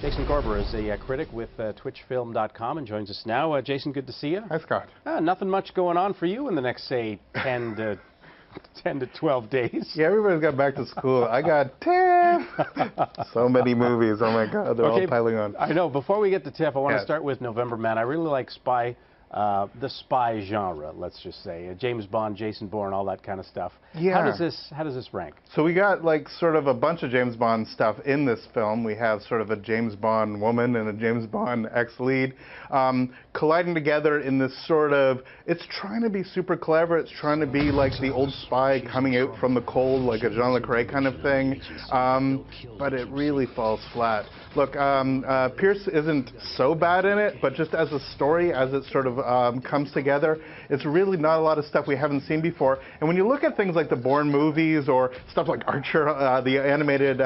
Jason Gorber is a critic with twitchfilm.com and joins us now. Jason, good to see you. Hi, Scott. Nothing much going on for you in the next, say, 10 to 12 days. Yeah, everybody's got back to school. I got 10. So many movies. Oh, my God. They're all piling on. I know. Before we get to TIFF, I want to start with November Man. I really like the spy genre, let's just say. James Bond, Jason Bourne, all that kind of stuff. Yeah. How does this rank? So we got like sort of a bunch of James Bond stuff in this film. We have sort of a James Bond woman and a James Bond ex-lead colliding together in this sort of, it's trying to be super clever. It's trying to be like the old spy coming out from the cold, like a Jean Le Carré kind of thing. But it really falls flat. Look, Pierce isn't so bad in it, but just as a story, as it sort of comes together, it's really not a lot of stuff we haven't seen before. And when you look at things like the Bourne movies or stuff like Archer, the animated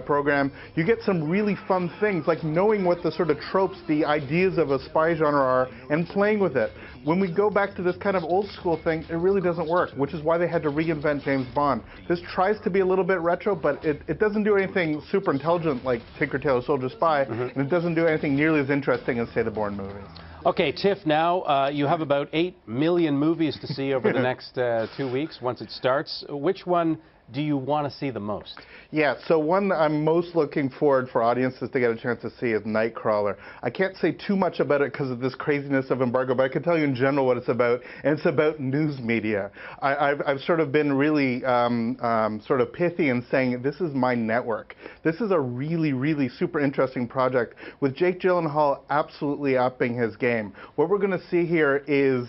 program, you get some really fun things, like knowing what the sort of tropes, the ideas of a spy genre are, and playing with it. When we go back to this kind of old school thing, it really doesn't work, which is why they had to reinvent James Bond. This tries to be a little bit retro, but it doesn't do anything super intelligent like Tinker Tailor Soldier Spy, and it doesn't do anything nearly as interesting as, say, the Bourne movies. Okay, TIFF now, you have about 8 million movies to see over the next 2 weeks once it starts. Which one do you want to see the most? Yeah, so one I'm most looking forward for audiences to get a chance to see is Nightcrawler. I can't say too much about it because of this craziness of embargo, but I can tell you in general what it's about, and it's about news media. I've sort of been really sort of pithy in saying this is my network. This is a really, really super interesting project with Jake Gyllenhaal absolutely upping his game. What we're going to see here is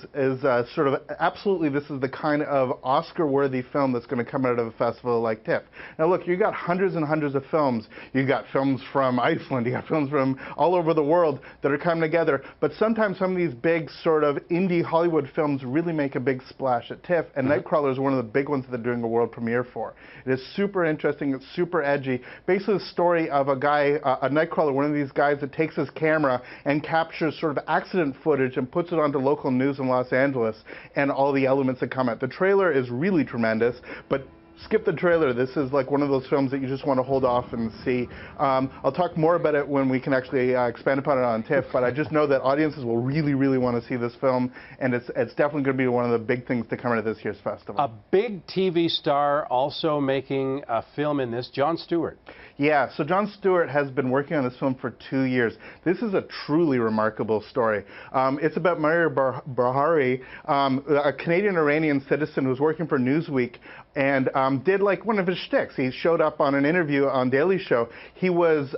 sort of absolutely this is the kind of Oscar-worthy film that's going to come out of a festival like TIFF. Now look, you got hundreds and hundreds of films. You got films from Iceland, you got films from all over the world that are coming together, but sometimes some of these big sort of indie Hollywood films really make a big splash at TIFF, and Nightcrawler is one of the big ones that they're doing a world premiere for. It is super interesting, it's super edgy. Basically the story of a guy, a Nightcrawler, one of these guys that takes his camera and captures sort of accident footage and puts it onto local news in Los Angeles and all the elements that come out. The trailer is really tremendous, but skip the trailer. This is like one of those films that you just want to hold off and see. I'll talk more about it when we can actually expand upon it on TIFF, but I just know that audiences will really, really want to see this film, and it's definitely going to be one of the big things to come out of this year's festival. A big TV star also making a film in this, Jon Stewart. Yeah, so Jon Stewart has been working on this film for 2 years. This is a truly remarkable story. It's about Maria Bahari, a Canadian-Iranian citizen who's working for Newsweek, and did like one of his shticks. He showed up on an interview on Daily Show. He was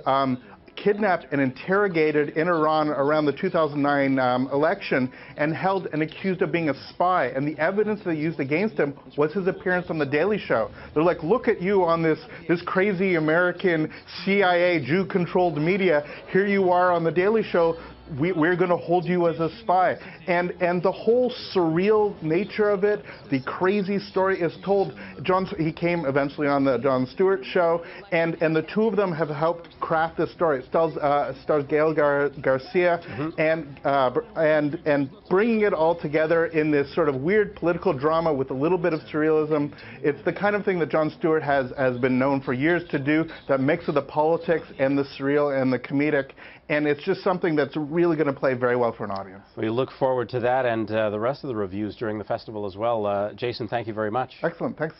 kidnapped and interrogated in Iran around the 2009 election and held and accused of being a spy. And the evidence they used against him was his appearance on the Daily Show. They're like, look at you on this crazy American CIA Jew-controlled media. Here you are on the Daily Show. We're going to hold you as a spy. And the whole surreal nature of it, the crazy story is told. He came eventually on the Jon Stewart show, and the two of them have helped craft this story. It stars Gael Garcia, and bringing it all together in this sort of weird political drama with a little bit of surrealism. It's the kind of thing that Jon Stewart has been known for years to do, that mix of the politics and the surreal and the comedic. And it's just something that's really going to play very well for an audience. We look forward to that and the rest of the reviews during the festival as well. Jason, thank you very much. Excellent. Thanks.